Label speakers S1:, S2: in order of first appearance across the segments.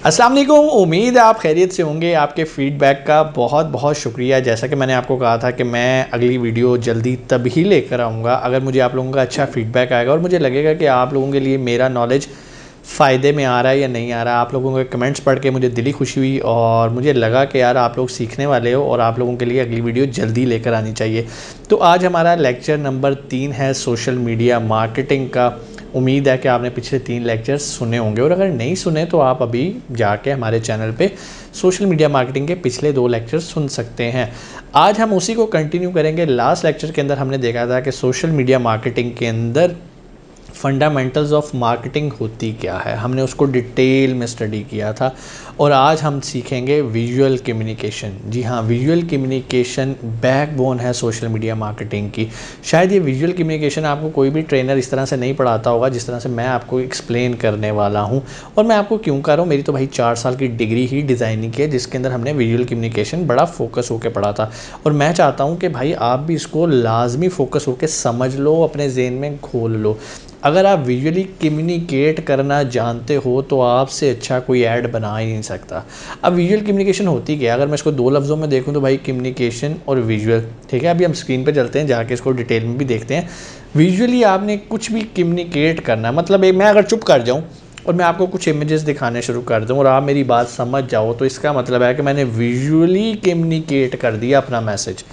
S1: अस्सलाम वालेकुम। उम्मीद है आप खैरियत से होंगे। आपके फ़ीडबैक का बहुत बहुत शुक्रिया। जैसा कि मैंने आपको कहा था कि मैं अगली वीडियो जल्दी तभी लेकर आऊँगा अगर मुझे आप लोगों का अच्छा फ़ीडबैक आएगा और मुझे लगेगा कि आप लोगों के लिए मेरा नॉलेज फ़ायदे में आ रहा है या नहीं आ रहा। आप लोगों के कमेंट्स पढ़ के मुझे दिली खुशी हुई और मुझे लगा कि यार आप लोग सीखने वाले हो और आप लोगों के लिए अगली वीडियो जल्दी लेकर आनी चाहिए। तो आज हमारा लेक्चर नंबर 3 है सोशल मीडिया मार्केटिंग का। उम्मीद है कि आपने पिछले 3 लेक्चर्स सुने होंगे और अगर नहीं सुने तो आप अभी जाके हमारे चैनल पे सोशल मीडिया मार्केटिंग के पिछले 2 लेक्चर्स सुन सकते हैं। आज हम उसी को कंटिन्यू करेंगे। लास्ट लेक्चर के अंदर हमने देखा था कि सोशल मीडिया मार्केटिंग के अंदर फंडामेंटल्स ऑफ मार्केटिंग होती क्या है, हमने उसको डिटेल में स्टडी किया था। और आज हम सीखेंगे विजुअल कम्युनिकेशन। जी हाँ, विजुअल कम्युनिकेशन बैकबोन है सोशल मीडिया मार्केटिंग की। शायद ये विजुअल कम्युनिकेशन आपको कोई भी ट्रेनर इस तरह से नहीं पढ़ाता होगा जिस तरह से मैं आपको एक्सप्लेन करने वाला हूँ। और मैं आपको क्यों कर रहा हूँ, मेरी तो भाई 4 साल की डिग्री ही डिज़ाइनिंग की है जिसके अंदर हमने विजुअल कम्युनिकेशन बड़ा फोकस होकर पढ़ा था। और मैं चाहता हूँ कि भाई आप भी इसको लाजमी फोकस होकर समझ लो, अपने जेहन में घोल लो। अगर आप विजुअली कम्युनिकेट करना जानते हो तो आपसे अच्छा कोई ऐड बना ही नहीं सकता। अब विजुअल कम्युनिकेशन होती क्या है, अगर मैं इसको 2 लफ्ज़ों में देखूं तो भाई कम्युनिकेशन और विजुअल। ठीक है, अभी हम स्क्रीन पे चलते हैं, जाके इसको डिटेल में भी देखते हैं। विजुअली आपने कुछ भी कम्युनिकेट करना है, मतलब मैं अगर चुप कर जाऊँ और मैं आपको कुछ इमेजेस दिखाने शुरू कर दूँ और आप मेरी बात समझ जाओ तो इसका मतलब है कि मैंने विजुअली कम्युनिकेट कर दिया अपना मैसेज,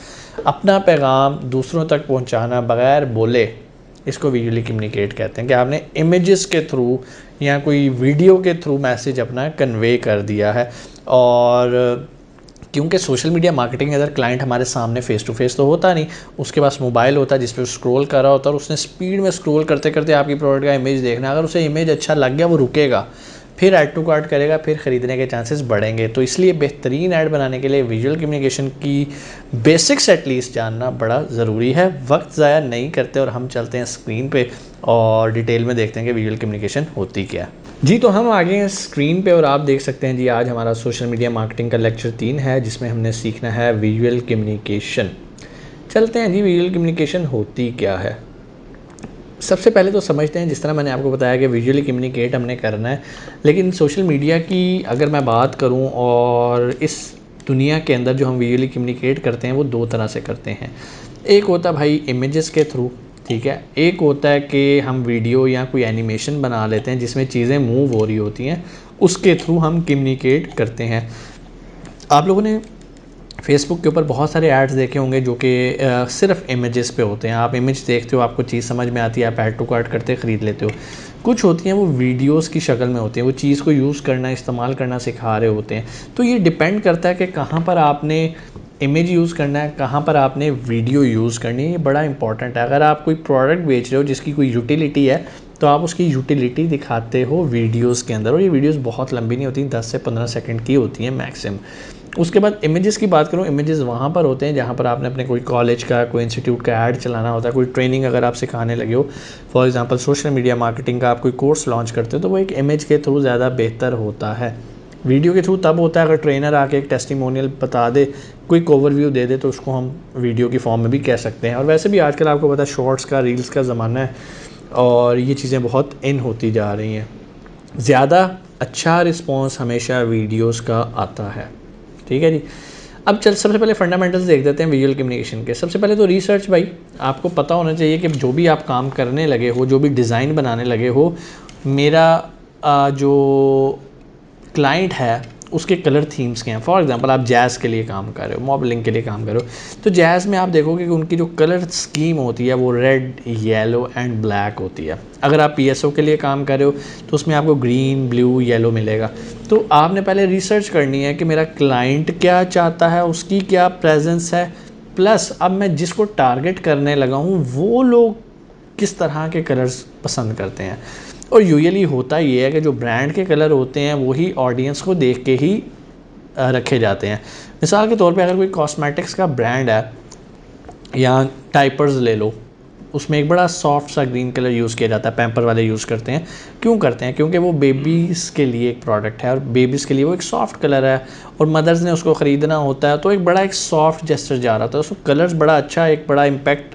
S1: अपना पैगाम दूसरों तक पहुँचाना बगैर बोले। इसको विजुअली कम्युनिकेट कहते हैं कि आपने इमेजेस के थ्रू या कोई वीडियो के थ्रू मैसेज अपना कन्वे कर दिया है। और क्योंकि सोशल मीडिया मार्केटिंग अगर क्लाइंट हमारे सामने फ़ेस टू फेस तो होता नहीं, उसके पास मोबाइल होता है जिस पर स्क्रॉल कर रहा होता है और उसने स्पीड में स्क्रॉल करते करते आपकी प्रोडक्ट का इमेज देखना है। अगर उसे इमेज अच्छा लग गया वो रुकेगा, फिर ऐड टू कार्ट करेगा, फिर ख़रीदने के चांसेस बढ़ेंगे। तो इसलिए बेहतरीन ऐड बनाने के लिए विजुअल कम्युनिकेशन की बेसिक्स एटलीस्ट जानना बड़ा ज़रूरी है। वक्त ज़ाया नहीं करते और हम चलते हैं स्क्रीन पे और डिटेल में देखते हैं कि विजुअल कम्युनिकेशन होती क्या है। जी, तो हम आगे हैं स्क्रीन पे और आप देख सकते हैं जी, आज हमारा सोशल मीडिया मार्केटिंग का लेक्चर 3 है जिसमें हमने सीखना है विजुअल कम्युनिकेशन। चलते हैं जी, विजुअल कम्युनिकेशन होती क्या है। सबसे पहले तो समझते हैं, जिस तरह मैंने आपको बताया कि विजुअली कम्युनिकेट हमने करना है, लेकिन सोशल मीडिया की अगर मैं बात करूं और इस दुनिया के अंदर जो हम विजुअली कम्युनिकेट करते हैं वो 2 तरह से करते हैं। एक होता है भाई इमेजेस के थ्रू, ठीक है। एक होता है कि हम वीडियो या कोई एनिमेशन बना लेते हैं जिसमें चीज़ें मूव हो रही होती हैं, उसके थ्रू हम कम्युनिकेट करते हैं। आप लोगों ने फेसबुक के ऊपर बहुत सारे ऐड्स देखे होंगे जो कि सिर्फ इमेजेस पे होते हैं। आप इमेज देखते हो, आपको चीज़ समझ में आती है, आप ऐड टू कार्ट करते ख़रीद लेते हो। कुछ होती हैं वो वीडियोस की शक्ल में होती हैं, वो चीज़ को यूज़ करना, इस्तेमाल करना सिखा रहे होते हैं। तो ये डिपेंड करता है कि कहाँ पर आपने इमेज यूज़ करना है, कहाँ पर आपने वीडियो यूज़ करनी है। ये बड़ा इंपॉर्टेंट है। अगर आप कोई प्रोडक्ट बेच रहे हो जिसकी कोई यूटिलिटी है तो आप उसकी यूटिलिटी दिखाते हो वीडियोस के अंदर, और ये वीडियोस बहुत लंबी नहीं होती, 10 से 15 सेकंड की होती हैं मैक्सिमम। उसके बाद इमेजेस की बात करूँ, इमेजेस वहाँ पर होते हैं जहाँ पर आपने अपने कोई कॉलेज का, कोई इंस्टीट्यूट का ऐड चलाना होता है, कोई ट्रेनिंग अगर आप सिखाने लगे हो, for example social media marketing का आप कोई कोर्स लॉन्च करते हो, तो वो एक इमेज के थ्रू ज़्यादा बेहतर होता है। वीडियो के थ्रू तब होता है अगर ट्रेनर आके एक टेस्टिमोनियल बता दे, क्विक ओवरव्यू दे दे, तो उसको हम वीडियो की फॉर्म में भी कह सकते हैं। और वैसे भी आजकल आपको पता है शॉर्ट्स का, रील्स का ज़माना है और ये चीज़ें बहुत इन होती जा रही हैं। ज़्यादा अच्छा रिस्पॉन्स हमेशा वीडियोज़ का आता है, ठीक है जी। अब सबसे पहले फंडामेंटल्स देख देते हैं विजुअल कम्युनिकेशन के। सबसे पहले तो रिसर्च, भाई आपको पता होना चाहिए कि जो भी आप काम करने लगे हो, जो भी डिज़ाइन बनाने लगे हो, मेरा जो क्लाइंट है उसके कलर थीम्स के हैं। फॉर एग्जांपल आप जैज़ के लिए काम कर रहे हो, मॉडलिंग के लिए काम कर रहे हो, तो जैज़ में आप देखोगे कि उनकी जो कलर स्कीम होती है वो रेड, येलो एंड ब्लैक होती है। अगर आप पीएसओ के लिए काम कर रहे हो तो उसमें आपको ग्रीन, ब्लू, येलो मिलेगा। तो आपने पहले रिसर्च करनी है कि मेरा क्लाइंट क्या चाहता है, उसकी क्या प्रेजेंस है, प्लस अब मैं जिसको टारगेट करने लगा हूँ वो लोग किस तरह के कलर्स पसंद करते हैं। और यूजुअली होता ये है कि जो ब्रांड के कलर होते हैं वही ऑडियंस को देख के ही रखे जाते हैं। मिसाल के तौर पे अगर कोई कॉस्मेटिक्स का ब्रांड है या डायपर्स ले लो, उसमें एक बड़ा सॉफ्ट सा ग्रीन कलर यूज़ किया जाता है, पैम्पर वाले यूज़ करते हैं। क्यों करते हैं? क्योंकि वो बेबीज़ के लिए एक प्रोडक्ट है और बेबीज़ के लिए वो एक सॉफ्ट कलर है और मदर्स ने उसको ख़रीदना होता है, तो एक बड़ा एक सॉफ्ट जेस्चर जा रहा था। उसको कलर्स बड़ा अच्छा, एक बड़ा इम्पैक्ट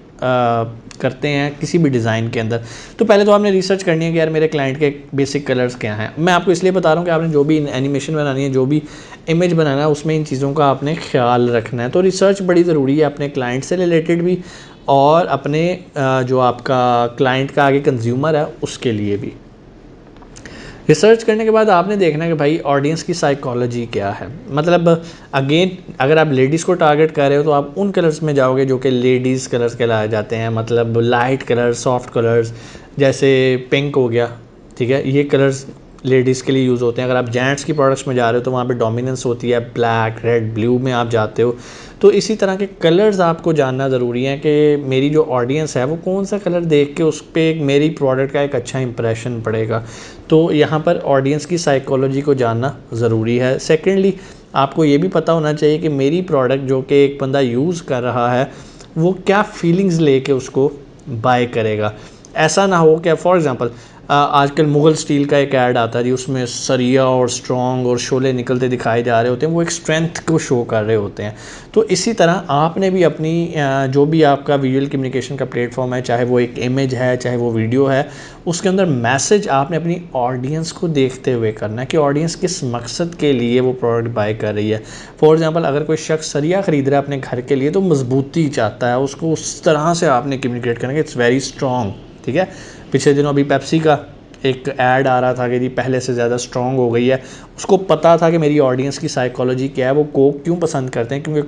S1: करते हैं किसी भी डिज़ाइन के अंदर, तो पहले तो आपने रिसर्च करनी है कि यार मेरे क्लाइंट के बेसिक कलर्स क्या हैं। मैं आपको इसलिए बता रहा हूँ कि आपने जो भी एनिमेशन बनानी है, जो भी इमेज बनाना है, उसमें इन चीज़ों का आपने ख्याल रखना है। तो रिसर्च बड़ी ज़रूरी है अपने क्लाइंट से रिलेटेड भी, और अपने जो आपका क्लाइंट का आगे कंज्यूमर है उसके लिए भी। रिसर्च करने के बाद आपने देखना है कि भाई ऑडियंस की साइकोलॉजी क्या है। मतलब अगेन अगर आप लेडीज़ को टारगेट कर रहे हो तो आप उन कलर्स में जाओगे जो कि लेडीज़ कलर्स कहलाए जाते हैं। मतलब लाइट कलर्स, सॉफ्ट कलर्स, जैसे पिंक हो गया, ठीक है, ये कलर्स लेडीज़ के लिए यूज़ होते हैं। अगर आप जेंट्स की प्रोडक्ट्स में जा रहे हो तो वहाँ पे डोमिनेंस होती है, ब्लैक, रेड, ब्लू में आप जाते हो। तो इसी तरह के कलर्स आपको जानना ज़रूरी है कि मेरी जो ऑडियंस है वो कौन सा कलर देख के उस पर मेरी प्रोडक्ट का एक अच्छा इंप्रेशन पड़ेगा। तो यहाँ पर ऑडियंस की साइकोलॉजी को जानना ज़रूरी है। सेकेंडली आपको ये भी पता होना चाहिए कि मेरी प्रोडक्ट जो कि एक बंदा यूज़ कर रहा है वो क्या फीलिंग्स लेके उसको बाय करेगा। ऐसा ना हो कि फॉर एग्ज़ाम्पल आजकल मुग़ल स्टील का एक ऐड आता है जी, उसमें सरिया और स्ट्रॉन्ग और शोले निकलते दिखाए जा रहे होते हैं, वो एक स्ट्रेंथ को शो कर रहे होते हैं। तो इसी तरह आपने भी अपनी जो भी आपका विजुअल कम्युनिकेशन का प्लेटफॉर्म है, चाहे वो एक इमेज है, चाहे वो वीडियो है, उसके अंदर मैसेज आपने अपनी ऑडियंस को देखते हुए करना है कि ऑडियंस किस मकसद के लिए वो प्रोडक्ट बाय कर रही है। फॉर एग्ज़ाम्पल अगर कोई शख्स सरिया ख़रीद रहा है अपने घर के लिए तो मजबूती चाहता है, उसको उस तरह से आपने कम्युनिकेट करना कि इट्स वेरी स्ट्रॉन्ग, ठीक है। पिछले दिनों अभी पेप्सी का एक ऐड आ रहा था कि जी पहले से ज़्यादा स्ट्रॉन्ग हो गई है। उसको पता था कि मेरी ऑडियंस की साइकोलॉजी क्या है, वो कोक क्यों पसंद करते हैं, क्योंकि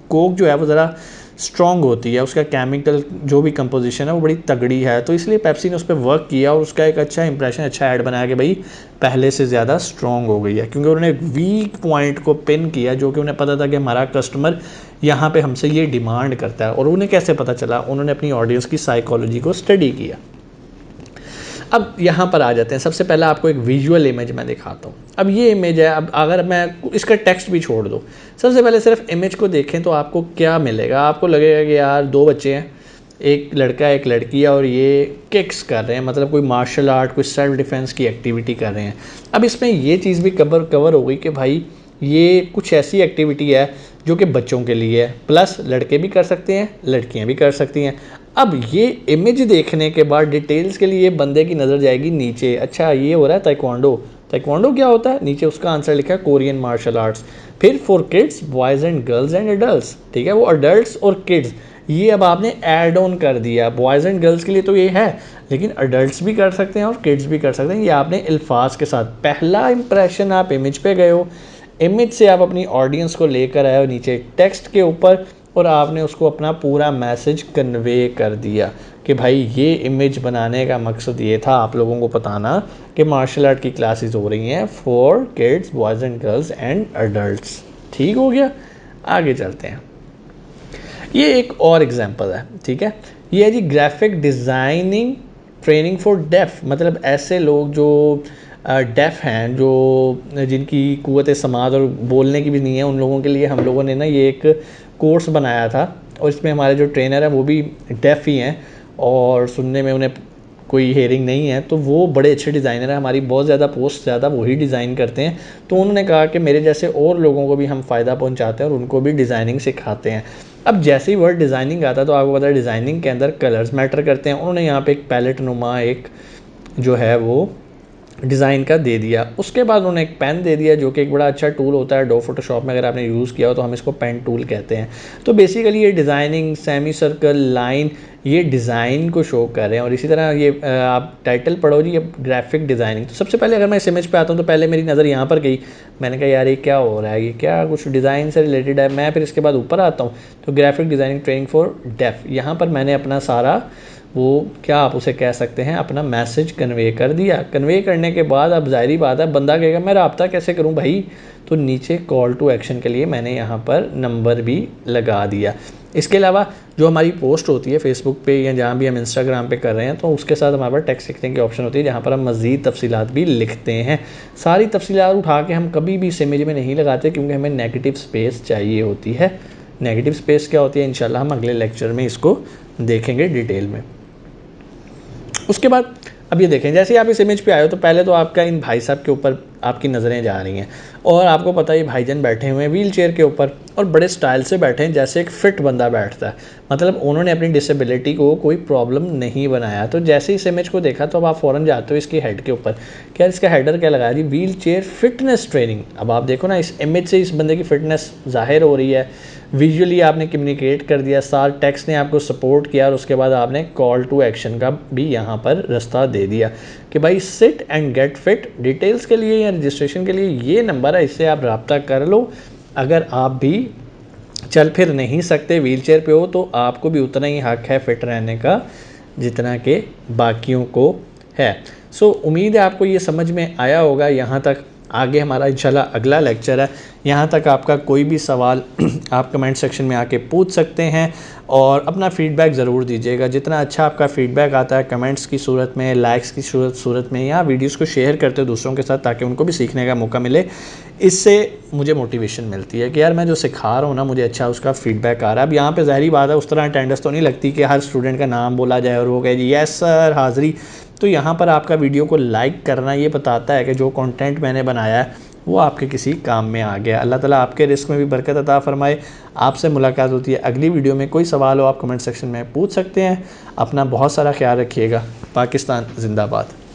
S1: कोक जो है वो ज़रा स्ट्रॉन्ग होती है, उसका केमिकल जो भी कंपोजिशन है वो बड़ी तगड़ी है। तो इसलिए पेप्सी ने उस पर वर्क किया और उसका एक अच्छा इंप्रेशन, अच्छा ऐड बनाया कि भाई पहले से ज़्यादा स्ट्रॉन्ग हो गई है, क्योंकि उन्होंने एक वीक पॉइंट को पिन किया जो कि उन्हें पता था कि हमारा कस्टमर यहाँ पे हमसे ये डिमांड करता है। और उन्हें कैसे पता चला, उन्होंने अपनी ऑडियंस की साइकोलॉजी को स्टडी किया। अब यहाँ पर आ जाते हैं। सबसे पहले आपको एक विजुअल इमेज मैं दिखाता हूँ। अब ये इमेज है, अब अगर मैं इसका टेक्स्ट भी छोड़ दूँ, सबसे पहले सिर्फ इमेज को देखें तो आपको क्या मिलेगा। आपको लगेगा कि यार दो बच्चे हैं, एक लड़का एक लड़की है, और ये किक्स कर रहे हैं, मतलब कोई मार्शल आर्ट, कोई सेल्फ डिफेंस की एक्टिविटी कर रहे हैं। अब इसमें ये चीज़ भी कवर हो गई कि भाई ये कुछ ऐसी एक्टिविटी है जो कि बच्चों के लिए है, प्लस लड़के भी कर सकते हैं, लड़कियां भी कर सकती हैं। अब ये इमेज देखने के बाद डिटेल्स के लिए बंदे की नज़र जाएगी नीचे। अच्छा ये हो रहा है ताइक्वांडो, ताइक्वांडो क्या होता है, नीचे उसका आंसर लिखा है कोरियन मार्शल आर्ट्स। फिर for kids, boys and girls and adults, ठीक है, वो अडल्ट्स और किड्स ये अब आपने ऐड ऑन कर दिया। बॉयज़ एंड गर्ल्स के लिए तो ये है, लेकिन अडल्ट्स भी कर सकते हैं और किड्स भी कर सकते हैं। ये आपने अल्फाज के साथ, पहला इंप्रेशन आप इमेज पे गए हो, इमेज से आप अपनी ऑडियंस को लेकर आए हो नीचे टेक्स्ट के ऊपर, और आपने उसको अपना पूरा मैसेज कन्वे कर दिया कि भाई ये इमेज बनाने का मकसद ये था आप लोगों को बताना कि मार्शल आर्ट की क्लासेस हो रही हैं for kids, boys and girls and adults. ठीक हो गया, आगे चलते हैं। ये एक और एग्जांपल है, ठीक है, ये है जी graphic designing training for deaf. मतलब ऐसे लोग जो डेफ हैं, जो जिनकी कुव्वत समात और बोलने की भी नहीं है, उन लोगों के लिए हम लोगों ने ना ये एक कोर्स बनाया था, और इसमें हमारे जो ट्रेनर हैं वो भी डेफ ही हैं और सुनने में उन्हें कोई हेयरिंग नहीं है। तो वो बड़े अच्छे डिज़ाइनर हैं, हमारी बहुत ज़्यादा पोस्ट ज़्यादा वही डिज़ाइन करते हैं। तो उन्होंने कहा कि मेरे जैसे और लोगों को भी हम फ़ायदा पहुंचाते हैं और उनको भी डिज़ाइनिंग सिखाते हैं। अब जैसे ही वर्ड डिज़ाइनिंग आता है तो आपको पता है डिज़ाइनिंग के अंदर कलर्स मैटर करते हैं। उन्होंने यहाँ पे एक पैलेट नुमा एक जो है वो डिज़ाइन का दे दिया। उसके बाद उन्होंने एक पेन दे दिया जो कि एक बड़ा अच्छा टूल होता है एडोब फोटोशॉप में, अगर आपने यूज़ किया हो तो हम इसको पेन टूल कहते हैं। तो बेसिकली ये डिज़ाइनिंग, सेमी सर्कल, लाइन, ये डिज़ाइन को शो कर रहे हैं। और इसी तरह ये आप टाइटल पढ़ो जी, ये ग्राफिक डिज़ाइनिंग। तो सबसे पहले अगर मैं इस इमेज पे आता हूँ तो पहले मेरी नज़र यहाँ पर गई, मैंने कहा यार ये क्या हो रहा है, ये क्या कुछ डिज़ाइन से रिलेटेड है। मैं फिर इसके बाद ऊपर आता हूँ तो graphic designing training for def, यहाँ पर मैंने अपना सारा वो क्या आप उसे कह सकते हैं अपना मैसेज कन्वे कर दिया। कन्वे करने के बाद अब ज़ाहिरी बात है बंदा कहेगा मैं रब्ता कैसे करूं भाई, तो नीचे कॉल टू एक्शन के लिए मैंने यहाँ पर नंबर भी लगा दिया। इसके अलावा जो हमारी पोस्ट होती है फेसबुक पे या जहाँ भी हम इंस्टाग्राम पे कर रहे हैं तो उसके साथ हमारे पास टेक्स्ट लिखने की ऑप्शन होती है जहाँ पर हम मज़ीद तफसीलात भी लिखते हैं। सारी तफसीलात उठा के हम कभी भी इस इमेज में नहीं लगाते क्योंकि हमें नेगेटिव स्पेस चाहिए होती है। नेगेटिव स्पेस क्या होती है इंशाल्लाह हम अगले लेक्चर में इसको देखेंगे डिटेल में। उसके बाद अब ये देखें, जैसे ही आप इस इमेज पे आए हो तो पहले तो आपका इन भाई साहब के ऊपर आपकी नज़रें जा रही हैं और आपको पता है भाईजान बैठे हुए हैं व्हील चेयर के ऊपर और बड़े स्टाइल से बैठे हैं जैसे एक फ़िट बंदा बैठता है, मतलब उन्होंने अपनी डिसेबिलिटी को कोई प्रॉब्लम नहीं बनाया। तो जैसे इस इमेज को देखा तो अब आप फ़ौरन जाते हो इसकी हेड के ऊपर, क्या इसका हेडर क्या लगाया जी, व्हील चेयर फिटनेस ट्रेनिंग। अब आप देखो ना इस इमेज से इस बंदे की फ़िटनेस ज़ाहिर हो रही है, विजुअली आपने कम्युनिकेट कर दिया, सार टेक्स्ट ने आपको सपोर्ट किया और उसके बाद आपने कॉल टू एक्शन का भी यहाँ पर रास्ता दे दिया कि भाई sit and get fit. Details के लिए या रजिस्ट्रेशन के लिए ये नंबर है, इससे आप रब्ता कर लो। अगर आप भी चल फिर नहीं सकते, व्हीलचेयर पे हो, तो आपको भी उतना ही हक है फिट रहने का जितना कि बाकियों को है। सो उम्मीद है आपको ये समझ में आया होगा। यहाँ तक आगे हमारा इंशाल्लाह अगला लेक्चर है, यहाँ तक आपका कोई भी सवाल आप कमेंट सेक्शन में आके पूछ सकते हैं और अपना फ़ीडबैक ज़रूर दीजिएगा। जितना अच्छा आपका फ़ीडबैक आता है कमेंट्स की सूरत में, लाइक्स की सूरत में, या वीडियोस को शेयर करते हो दूसरों के साथ ताकि उनको भी सीखने का मौका मिले, इससे मुझे मोटिवेशन मिलती है कि यार मैं जो सिखा रहा हूँ ना मुझे अच्छा उसका फ़ीडबैक आ रहा है। अब यहाँ पे ज़ाहिरी बात है उस तरह अटेंडेंस तो नहीं लगती कि हर स्टूडेंट का नाम बोला जाए और वो कहे जी यस सर हाज़िरी। तो यहाँ पर आपका वीडियो को लाइक करना ये बताता है कि जो कंटेंट मैंने बनाया है वो आपके किसी काम में आ गया। अल्लाह ताला आपके रिस्क में भी बरकत अता फरमाए। आपसे मुलाकात होती है अगली वीडियो में। कोई सवाल हो आप कमेंट सेक्शन में पूछ सकते हैं। अपना बहुत सारा ख्याल रखिएगा। पाकिस्तान जिंदाबाद।